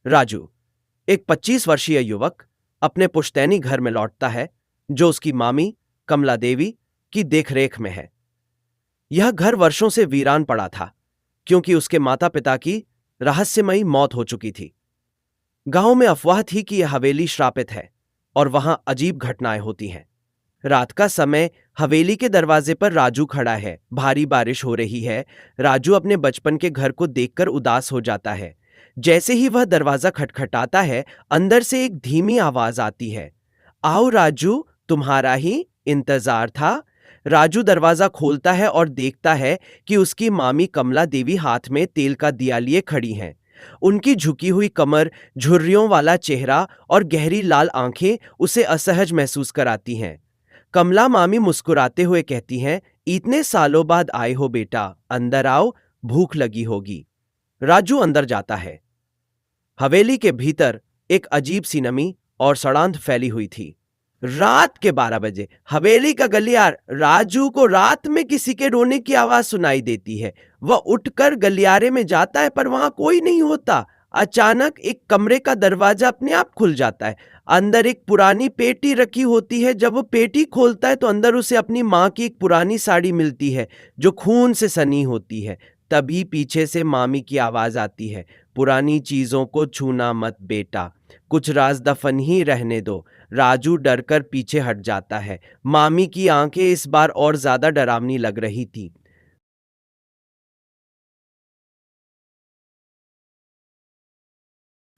राजू, एक 25 वर्षीय युवक, अपने पुश्तैनी घर में लौटता है जो उसकी मामी कमला देवी की देखरेख में है। यह घर वर्षों से वीरान पड़ा था क्योंकि उसके माता पिता की रहस्यमयी मौत हो चुकी थी। गांव में अफवाह थी कि यह हवेली श्रापित है और वहां अजीब घटनाएं होती हैं। रात का समय हवेली के दरवाजे पर राजू खड़ा है। भारी बारिश हो रही है। राजू अपने बचपन के घर को देखकर उदास हो जाता है। जैसे ही वह दरवाजा खटखटाता है, अंदर से एक धीमी आवाज आती है, आओ राजू, तुम्हारा ही इंतजार था। राजू दरवाजा खोलता है और देखता है कि उसकी मामी कमला देवी हाथ में तेल का दिया लिए खड़ी हैं। उनकी झुकी हुई कमर, झुर्रियों वाला चेहरा और गहरी लाल आंखें उसे असहज महसूस कराती हैं। कमला मामी मुस्कुराते हुए कहती हैं, इतने सालों बाद आए हो बेटा, अंदर आओ, भूख लगी होगी। राजू अंदर जाता है। हवेली के भीतर एक अजीब सी नमी और सड़ांध फैली हुई थी। रात के 12 बजे हवेली का गलियार। राजू को रात में किसी के रोने की आवाज सुनाई देती है। वह उठकर गलियारे में जाता है पर वहां कोई नहीं होता। अचानक एक कमरे का दरवाजा अपने आप खुल जाता है। अंदर एक पुरानी पेटी रखी होती है। जब वो पेटी खोलता है तो अंदर उसे अपनी माँ की एक पुरानी साड़ी मिलती है जो खून से सनी होती है। तभी पीछे से मामी की आवाज आती है, पुरानी चीजों को छूना मत बेटा, कुछ राज दफन ही रहने दो। राजू डरकर पीछे हट जाता है। मामी की आंखें इस बार और ज्यादा डरावनी लग रही थी।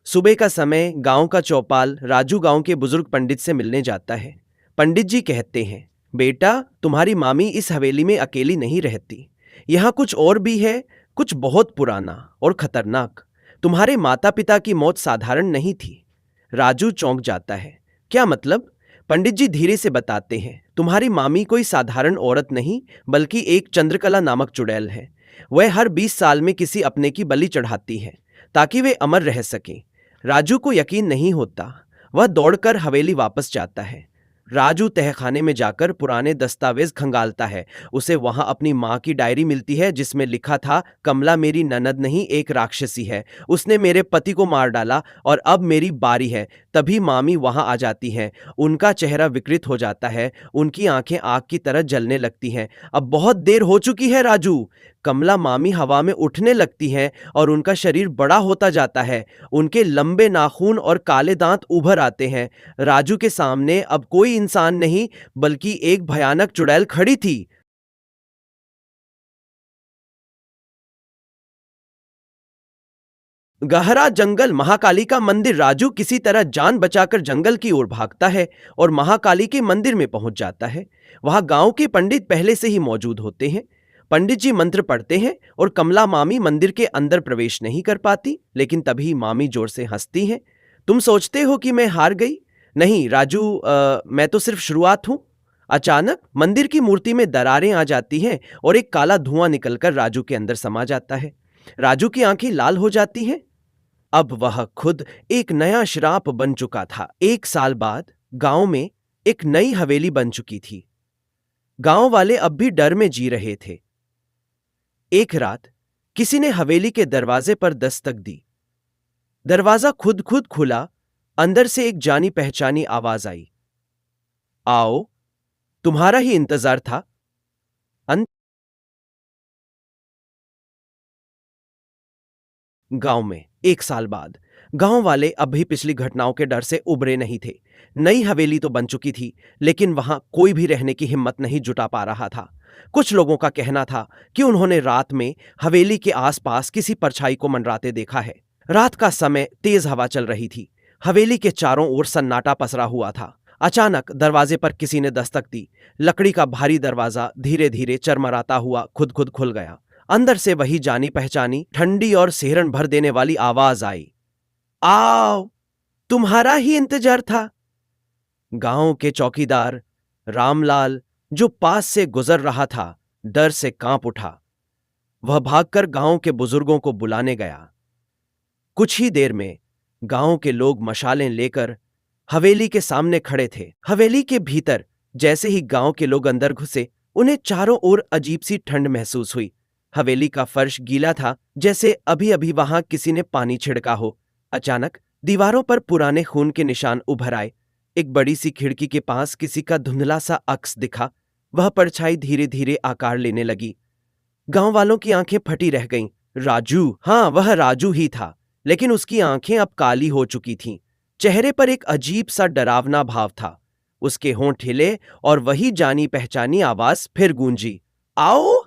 सुबह का समय, गांव का चौपाल राजू गांव के बुजुर्ग पंडित से मिलने जाता है। पंडित जी कहते हैं, बेटा, तुम्हारी मामी इस हवेली में अकेली नहीं रहती। यहाँ कुछ और भी है, कुछ बहुत पुराना और खतरनाक। तुम्हारे माता पिता की मौत साधारण नहीं थी। राजू चौंक जाता है। क्या मतलब? पंडित जी धीरे से बताते हैं, तुम्हारी मामी कोई साधारण औरत नहीं, बल्कि एक चंद्रकला नामक चुड़ैल है। वह हर 20 साल में किसी अपने की बलि चढ़ाती है ताकि वे अमर रह सकें। राजू को यकीन नहीं होता। वह दौड़कर हवेली वापस जाता है। राजू तहखाने में जाकर पुराने दस्तावेज खंगालता है। उसे वहां अपनी माँ की डायरी मिलती है जिसमें लिखा था, कमला मेरी ननद नहीं, एक राक्षसी है। उसने मेरे पति को मार डाला और अब मेरी बारी है। तभी मामी वहां आ जाती हैं। उनका चेहरा विकृत हो जाता है। उनकी आंखें आग की तरह जलने लगती हैं। अब बहुत देर हो चुकी है राजू। कमला मामी हवा में उठने लगती हैं और उनका शरीर बड़ा होता जाता है। उनके लंबे नाखून और काले दांत उभर आते हैं। राजू के सामने अब कोई इंसान नहीं, बल्कि एक भयानक चुड़ैल खड़ी थी। गहरा जंगल, महाकाली का मंदिर। राजू किसी तरह जान बचाकर जंगल की ओर भागता है और महाकाली के मंदिर में पहुंच जाता है। वहां गांव के पंडित पहले से ही मौजूद होते हैं। पंडित जी मंत्र पढ़ते हैं और कमला मामी मंदिर के अंदर प्रवेश नहीं कर पाती। लेकिन तभी मामी जोर से हंसती हैं। तुम सोचते हो कि मैं हार गई? नहीं राजू, मैं तो सिर्फ शुरुआत हूं। अचानक मंदिर की मूर्ति में दरारें आ जाती हैं और एक काला धुआं निकलकर राजू के अंदर समा जाता है। राजू की आंखें लाल हो जाती हैं। अब वह खुद एक नया श्राप बन चुका था। 1 साल बाद गांव में एक नई हवेली बन चुकी थी। गांव वाले अब भी डर में जी रहे थे। एक रात किसी ने हवेली के दरवाजे पर दस्तक दी। दरवाजा खुद खुद खुला। अंदर से एक जानी पहचानी आवाज आई, आओ, तुम्हारा ही इंतजार था। गांव में 1 साल बाद गांव वाले अब भी पिछली घटनाओं के डर से उबरे नहीं थे। नई हवेली तो बन चुकी थी, लेकिन वहां कोई भी रहने की हिम्मत नहीं जुटा पा रहा था। कुछ लोगों का कहना था कि उन्होंने रात में हवेली के आसपास किसी परछाई को मंडराते देखा है। रात का समय, तेज हवा चल रही थी। हवेली के चारों ओर सन्नाटा पसरा हुआ था। अचानक दरवाजे पर किसी ने दस्तक दी। लकड़ी का भारी दरवाजा धीरे धीरे चरमराता हुआ खुद खुद खुल गया। अंदर से वही जानी पहचानी, ठंडी और सिहरन भर देने वाली आवाज आई, आओ, तुम्हारा ही इंतजार था। गांव के चौकीदार रामलाल, जो पास से गुजर रहा था, डर से कांप उठा। वह भागकर गांव के बुजुर्गों को बुलाने गया। कुछ ही देर में गांव के लोग मशालें लेकर हवेली के सामने खड़े थे। हवेली के भीतर जैसे ही गांव के लोग अंदर घुसे, उन्हें चारों ओर अजीब सी ठंड महसूस हुई। हवेली का फर्श गीला था, जैसे अभी अभी वहां किसी ने पानी छिड़का हो। अचानक दीवारों पर पुराने खून के निशान उभर आए। एक बड़ी सी खिड़की के पास किसी का धुंधला सा अक्स दिखा। वह परछाई धीरे धीरे आकार लेने लगी। गांव वालों की आंखें फटी रह गईं। राजू, हाँ, वह राजू ही था, लेकिन उसकी आंखें अब काली हो चुकी थीं। चेहरे पर एक अजीब सा डरावना भाव था। उसके होंठ हिले और वही जानी पहचानी आवाज फिर गूंजी, आओ,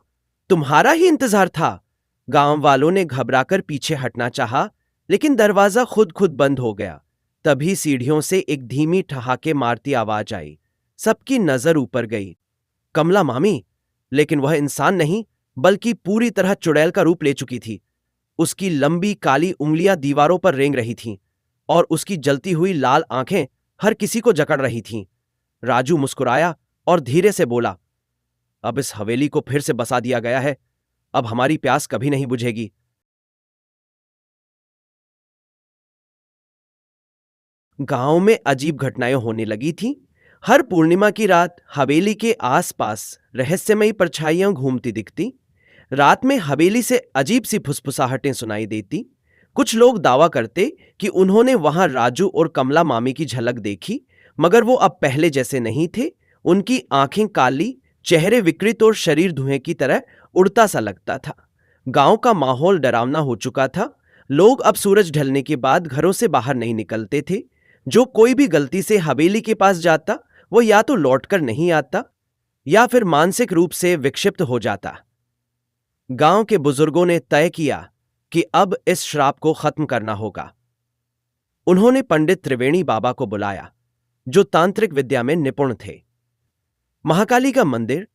तुम्हारा ही इंतजार था। गांव वालों ने घबराकर पीछे हटना चाहा, लेकिन दरवाजा खुद खुद बंद हो गया। तभी सीढ़ियों से एक धीमी ठहाके मारती आवाज आई। सबकी नजर ऊपर गई। कमला मामी, लेकिन वह इंसान नहीं, बल्कि पूरी तरह चुड़ैल का रूप ले चुकी थी। उसकी लंबी काली उंगलियां दीवारों पर रेंग रही थीं और उसकी जलती हुई लाल आंखें हर किसी को जकड़ रही थीं। राजू मुस्कुराया और धीरे से बोला, अब इस हवेली को फिर से बसा दिया गया है। अब हमारी प्यास कभी नहीं बुझेगी। गांव में अजीब घटनाएं होने लगी थीं। हर पूर्णिमा की रात हवेली के आसपास रहस्यमयी परछाइयां घूमती दिखती। रात में हवेली से अजीब सी फुसफुसाहटें सुनाई देती। कुछ लोग दावा करते कि उन्होंने वहां राजू और कमला मामी की झलक देखी, मगर वो अब पहले जैसे नहीं थे। उनकी आंखें काली, चेहरे विकृत और शरीर धुएं की तरह उड़ता सा लगता था। गांव का माहौल डरावना हो चुका था। लोग अब सूरज ढलने के बाद घरों से बाहर नहीं निकलते थे। जो कोई भी गलती से हवेली के पास जाता, वो या तो लौटकर नहीं आता या फिर मानसिक रूप से विक्षिप्त हो जाता। गांव के बुजुर्गों ने तय किया कि अब इस श्राप को खत्म करना होगा। उन्होंने पंडित त्रिवेणी बाबा को बुलाया, जो तांत्रिक विद्या में निपुण थे। महाकाली का मंदिर।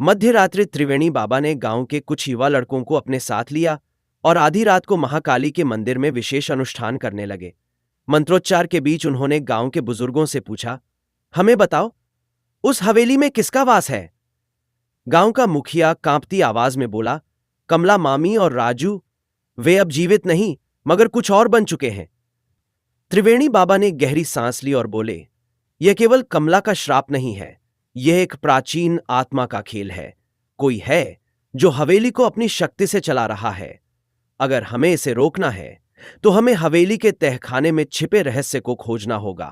मध्य रात्रि त्रिवेणी बाबा ने गांव के कुछ युवा लड़कों को अपने साथ लिया और आधी रात को महाकाली के मंदिर में विशेष अनुष्ठान करने लगे। मंत्रोच्चार के बीच उन्होंने गांव के बुजुर्गों से पूछा, हमें बताओ, उस हवेली में किसका वास है? गांव का मुखिया कांपती आवाज में बोला, कमला मामी और राजू। वे अब जीवित नहीं, मगर कुछ और बन चुके हैं। त्रिवेणी बाबा ने गहरी सांस ली और बोले, यह केवल कमला का श्राप नहीं है, यह एक प्राचीन आत्मा का खेल है। कोई है जो हवेली को अपनी शक्ति से चला रहा है। अगर हमें इसे रोकना है तो हमें हवेली के तहखाने में छिपे रहस्य को खोजना होगा।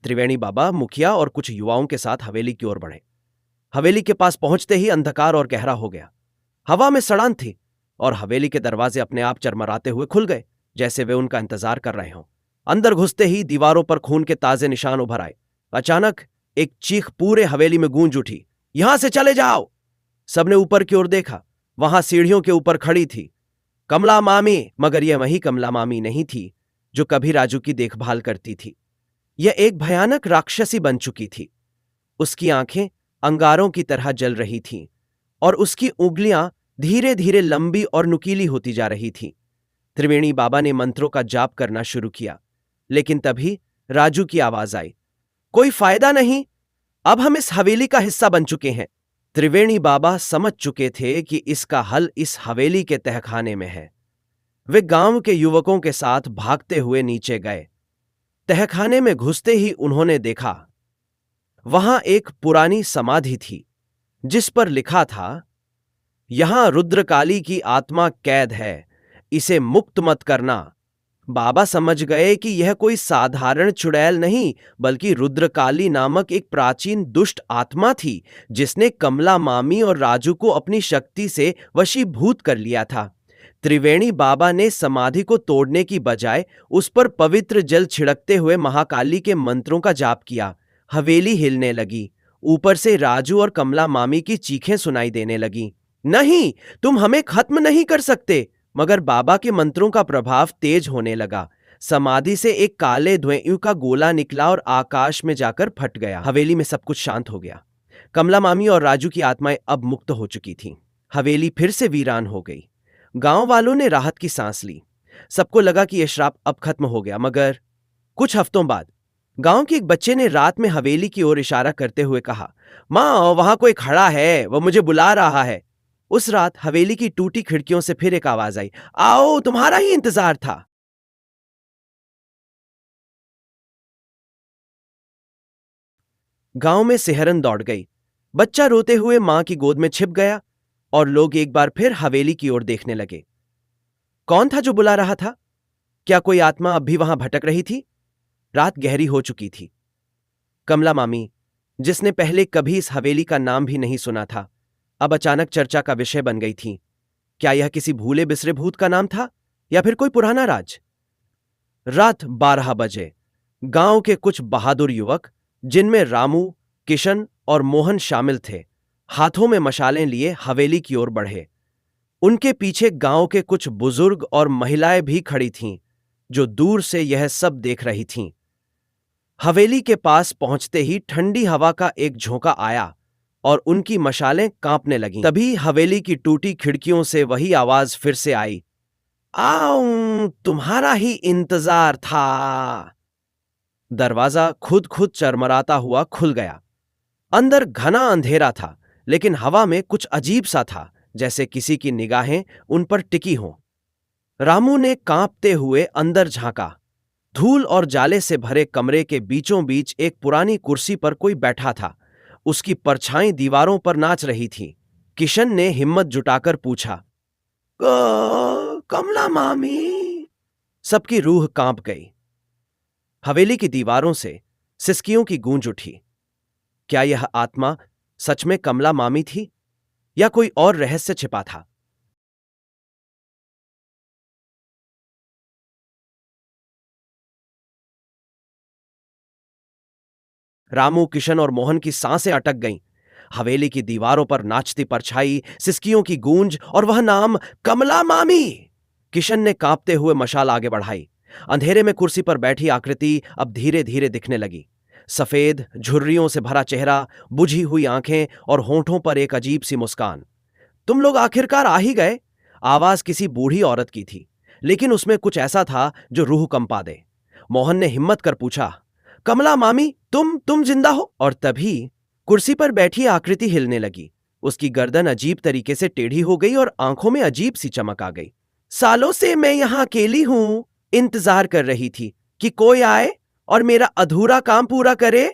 त्रिवेणी बाबा, मुखिया और कुछ युवाओं के साथ हवेली की ओर बढ़े। हवेली के पास पहुंचते ही अंधकार और गहरा हो गया। हवा में सड़ान थी और हवेली के दरवाजे अपने आप चरमराते हुए खुल गए, जैसे वे उनका इंतजार कर रहे हों। अंदर घुसते ही दीवारों पर खून के ताजे निशान उभर आए। अचानक एक चीख पूरे हवेली में गूंज उठी, यहां से चले जाओ! सबने ऊपर की ओर देखा। वहां सीढ़ियों के ऊपर खड़ी थी कमला मामी, मगर यह वही कमला मामी नहीं थी जो कभी राजू की देखभाल करती थी। यह एक भयानक राक्षसी बन चुकी थी। उसकी आंखें अंगारों की तरह जल रही थीं और उसकी उंगलियां धीरे धीरे लंबी और नुकीली होती जा रही थीं। त्रिवेणी बाबा ने मंत्रों का जाप करना शुरू किया, लेकिन तभी राजू की आवाज आई, कोई फायदा नहीं, अब हम इस हवेली का हिस्सा बन चुके हैं। त्रिवेणी बाबा समझ चुके थे कि इसका हल इस हवेली के तहखाने में है। वे गांव के युवकों के साथ भागते हुए नीचे गए। तहखाने में घुसते ही उन्होंने देखा, वहां एक पुरानी समाधि थी जिस पर लिखा था, यहां रुद्रकाली की आत्मा कैद है, इसे मुक्त मत करना। बाबा समझ गए कि यह कोई साधारण चुड़ैल नहीं, बल्कि रुद्रकाली नामक एक प्राचीन दुष्ट आत्मा थी, जिसने कमला मामी और राजू को अपनी शक्ति से वशीभूत कर लिया था। त्रिवेणी बाबा ने समाधि को तोड़ने की बजाय उस पर पवित्र जल छिड़कते हुए महाकाली के मंत्रों का जाप किया। हवेली हिलने लगी। ऊपर से राजू और कमला मामी की चीखें सुनाई देने लगी, नहीं, तुम हमें खत्म नहीं कर सकते। मगर बाबा के मंत्रों का प्रभाव तेज होने लगा। समाधि से एक काले धुएं का गोला निकला और आकाश में जाकर फट गया। हवेली में सब कुछ शांत हो गया। कमला मामी और राजू की आत्माएं अब मुक्त हो चुकी थीं। हवेली फिर से वीरान हो गई। गांव वालों ने राहत की सांस ली। सबको लगा कि यह श्राप अब खत्म हो गया। मगर कुछ हफ्तों बाद गांव के एक बच्चे ने रात में हवेली की ओर इशारा करते हुए कहा, मां, वहां कोई खड़ा है, वह मुझे बुला रहा है। उस रात हवेली की टूटी खिड़कियों से फिर एक आवाज आई, आओ, तुम्हारा ही इंतजार था। गांव में सिहरन दौड़ गई। बच्चा रोते हुए मां की गोद में छिप गया। और लोग एक बार फिर हवेली की ओर देखने लगे। कौन था जो बुला रहा था? क्या कोई आत्मा अब भी वहां भटक रही थी? रात गहरी हो चुकी थी। कमला मामी, जिसने पहले कभी इस हवेली का नाम भी नहीं सुना था, अब अचानक चर्चा का विषय बन गई थी। क्या यह किसी भूले बिसरे भूत का नाम था या फिर कोई पुराना राज? रात 12 बजे गांव के कुछ बहादुर युवक, जिनमें रामू, किशन और मोहन शामिल थे, हाथों में मशालें लिए हवेली की ओर बढ़े। उनके पीछे गांव के कुछ बुजुर्ग और महिलाएं भी खड़ी थीं, जो दूर से यह सब देख रही थीं। हवेली के पास पहुंचते ही ठंडी हवा का एक झोंका आया और उनकी मशालें कांपने लगीं। तभी हवेली की टूटी खिड़कियों से वही आवाज फिर से आई, आओ, तुम्हारा ही इंतजार था। दरवाजा खुद खुद चरमराता हुआ खुल गया। अंदर घना अंधेरा था, लेकिन हवा में कुछ अजीब सा था, जैसे किसी की निगाहें उन पर टिकी हों। रामू ने कांपते हुए अंदर झांका। धूल और जाले से भरे कमरे के बीचों बीच एक पुरानी कुर्सी पर कोई बैठा था। उसकी परछाई दीवारों पर नाच रही थी। किशन ने हिम्मत जुटाकर पूछा, कमला मामी? सबकी रूह कांप गई। हवेली की दीवारों से सिसकियों की गूंज उठी। क्या यह आत्मा सच में कमला मामी थी या कोई और रहस्य छिपा था? रामू, किशन और मोहन की सांसें अटक गईं। हवेली की दीवारों पर नाचती परछाई, सिसकियों की गूंज और वह नाम, कमला मामी। किशन ने कांपते हुए मशाल आगे बढ़ाई। अंधेरे में कुर्सी पर बैठी आकृति अब धीरे धीरे दिखने लगी। सफेद झुर्रियों से भरा चेहरा, बुझी हुई आंखें और होंठों पर एक अजीब सी मुस्कान। तुम लोग आखिरकार आ ही गए। आवाज किसी बूढ़ी औरत की थी, लेकिन उसमें कुछ ऐसा था जो रूह कंपा दे। मोहन ने हिम्मत कर पूछा, कमला मामी, तुम जिंदा हो? और तभी कुर्सी पर बैठी आकृति हिलने लगी। उसकी गर्दन अजीब तरीके से टेढ़ी हो गई और आंखों में अजीब सी चमक आ गई। सालों से मैं यहां अकेली हूं, इंतजार कर रही थी कि कोई आए और मेरा अधूरा काम पूरा करे।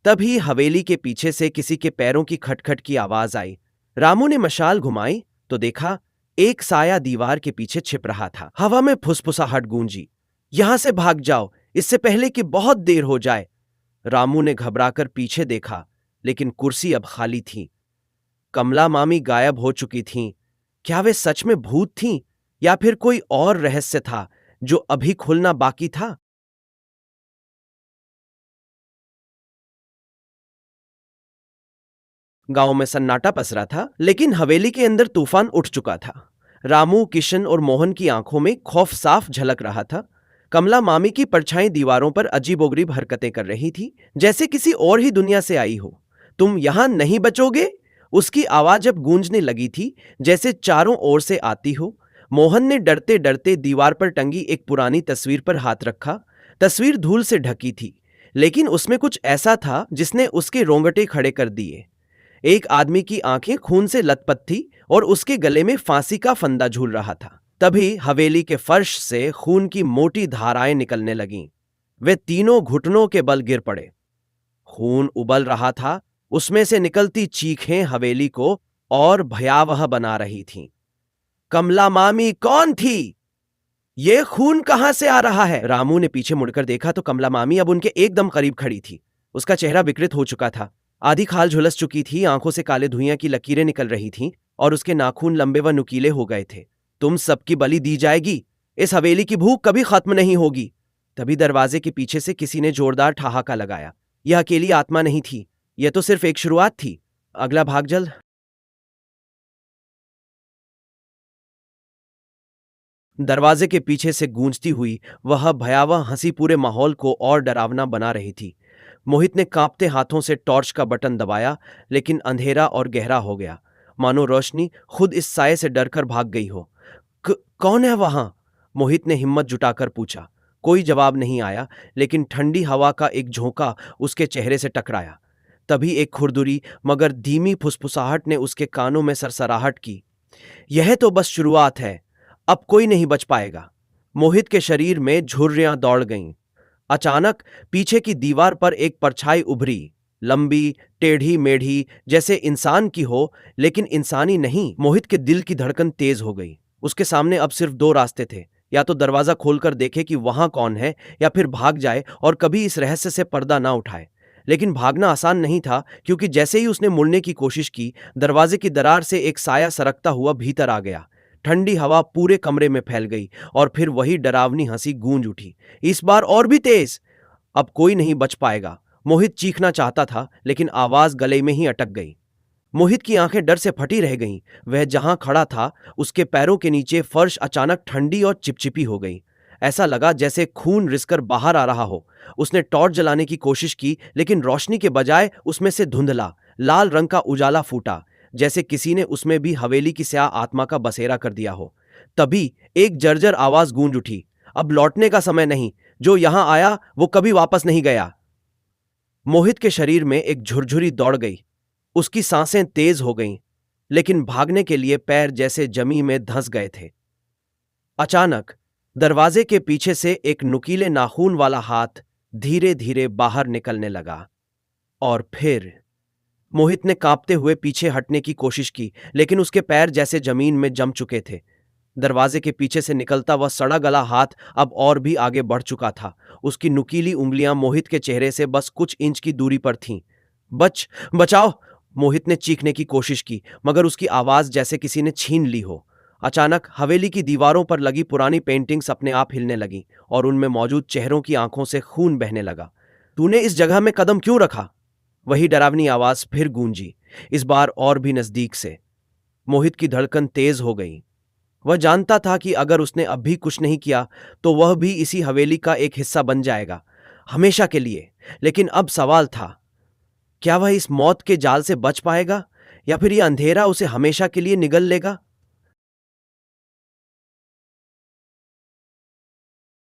तभी हवेली के पीछे से किसी के पैरों की खटखट की आवाज आई। रामू ने मशाल घुमाई तो देखा एक साया दीवार के पीछे छिप रहा था। हवा में फुसफुसाहट गूंजी, यहां से भाग जाओ, इससे पहले कि बहुत देर हो जाए। रामू ने घबराकर पीछे देखा, लेकिन कुर्सी अब खाली थी। कमला मामी गायब हो चुकी थीं। क्या वे सच में भूत थीं या फिर कोई और रहस्य था जो अभी खुलना बाकी था? गांव में सन्नाटा पसरा था, लेकिन हवेली के अंदर तूफान उठ चुका था। रामू, किशन और मोहन की आंखों में खौफ साफ झलक रहा था। कमला मामी की परछाई दीवारों पर अजीबोगरीब हरकतें कर रही थी, जैसे किसी और ही दुनिया से आई हो। तुम यहां नहीं बचोगे? उसकी आवाज अब गूंजने लगी थी, जैसे चारों ओर से आती हो। मोहन ने डरते डरते दीवार पर टंगी एक पुरानी तस्वीर पर हाथ रखा। तस्वीर धूल से ढकी थी, लेकिन उसमें कुछ ऐसा था जिसने उसके रोंगटे खड़े कर दिए। एक आदमी की आंखें खून से लथपथ थी और उसके गले में फांसी का फंदा झूल रहा था। तभी हवेली के फर्श से खून की मोटी धाराएं निकलने लगीं। वे तीनों घुटनों के बल गिर पड़े। खून उबल रहा था। उसमें से निकलती चीखें हवेली को और भयावह बना रही थीं। कमला मामी कौन थी? ये खून कहां से आ रहा है? रामू ने पीछे मुड़कर देखा तो कमला मामी अब उनके एकदम करीब खड़ी थी। उसका चेहरा विकृत हो चुका था। आधी खाल झुलस चुकी थी, आंखों से काले धुइयां की लकीरें निकल रही थीं और उसके नाखून लंबे व नुकीले हो गए थे। तुम सबकी बलि दी जाएगी। इस हवेली की भूख कभी खत्म नहीं होगी। तभी दरवाजे के पीछे से किसी ने जोरदार ठहाका लगाया। यह अकेली आत्मा नहीं थी, यह तो सिर्फ एक शुरुआत थी। अगला भाग जल्द। दरवाजे के पीछे से गूंजती हुई वह भयावह हंसी पूरे माहौल को और डरावना बना रही थी। मोहित ने कांपते हाथों से टॉर्च का बटन दबाया, लेकिन अंधेरा और गहरा हो गया, मानो रोशनी खुद इस साये से डरकर भाग गई हो। कौन है वहां? मोहित ने हिम्मत जुटाकर पूछा। कोई जवाब नहीं आया, लेकिन ठंडी हवा का एक झोंका उसके चेहरे से टकराया। तभी एक खुरदुरी मगर धीमी फुसफुसाहट ने उसके कानों में सरसराहट की। यह तो बस शुरुआत है, अब कोई नहीं बच पाएगा। मोहित के शरीर में झुर्रियां दौड़ गईं। अचानक पीछे की दीवार पर एक परछाई उभरी। लंबी, टेढ़ी मेढ़ी, जैसे इंसान की हो, लेकिन इंसानी नहीं। मोहित के दिल की धड़कन तेज हो गई। उसके सामने अब सिर्फ दो रास्ते थे, या तो दरवाजा खोलकर देखे कि वहां कौन है, या फिर भाग जाए और कभी इस रहस्य से पर्दा ना उठाए। लेकिन भागना आसान नहीं था, क्योंकि जैसे ही उसने मुड़ने की कोशिश की, दरवाजे की दरार से एक साया सरकता हुआ भीतर आ गया। ठंडी हवा पूरे कमरे में फैल गई और फिर वही डरावनी हंसी गूंज उठी, इस बार और भी तेज। अब कोई नहीं बच पाएगा। मोहित चीखना चाहता था, लेकिन आवाज गले में ही अटक गई। मोहित की आंखें डर से फटी रह गईं। वह जहां खड़ा था, उसके पैरों के नीचे फर्श अचानक ठंडी और चिपचिपी हो गई। ऐसा लगा जैसे खून रिसकर बाहर आ रहा हो। उसने टॉर्च जलाने की कोशिश की, लेकिन रोशनी के बजाय उसमें से धुंधला लाल रंग का उजाला फूटा, जैसे किसी ने उसमें भी हवेली की स्याह आत्मा का बसेरा कर दिया हो। तभी एक जर्जर आवाज गूंज उठी, अब लौटने का समय नहीं, जो यहां आया वो कभी वापस नहीं गया। मोहित के शरीर में एक झुरझुरी दौड़ गई। उसकी सांसें तेज हो गईं, लेकिन भागने के लिए पैर जैसे जमी में धंस गए थे। अचानक दरवाजे के पीछे से एक नुकीले नाखून वाला हाथ धीरे धीरे बाहर निकलने लगा। और फिर मोहित ने कांपते हुए पीछे हटने की कोशिश की, लेकिन उसके पैर जैसे जमीन में जम चुके थे। दरवाजे के पीछे से निकलता वह सड़ा गला हाथ अब और भी आगे बढ़ चुका था। उसकी नुकीली उंगलियां मोहित के चेहरे से बस कुछ इंच की दूरी पर थीं। बचाओ! मोहित ने चीखने की कोशिश की, मगर उसकी आवाज जैसे किसी ने छीन ली हो। अचानक हवेली की दीवारों पर लगी पुरानी पेंटिंग्स अपने आप हिलने लगीं और उनमें मौजूद चेहरों की आंखों से खून बहने लगा। तूने इस जगह में कदम क्यों रखा? वही डरावनी आवाज फिर गूंजी, इस बार और भी नजदीक से। मोहित की धड़कन तेज हो गई। वह जानता था कि अगर उसने अब भी कुछ नहीं किया तो वह भी इसी हवेली का एक हिस्सा बन जाएगा, हमेशा के लिए। लेकिन अब सवाल था, क्या वह इस मौत के जाल से बच पाएगा, या फिर यह अंधेरा उसे हमेशा के लिए निगल लेगा?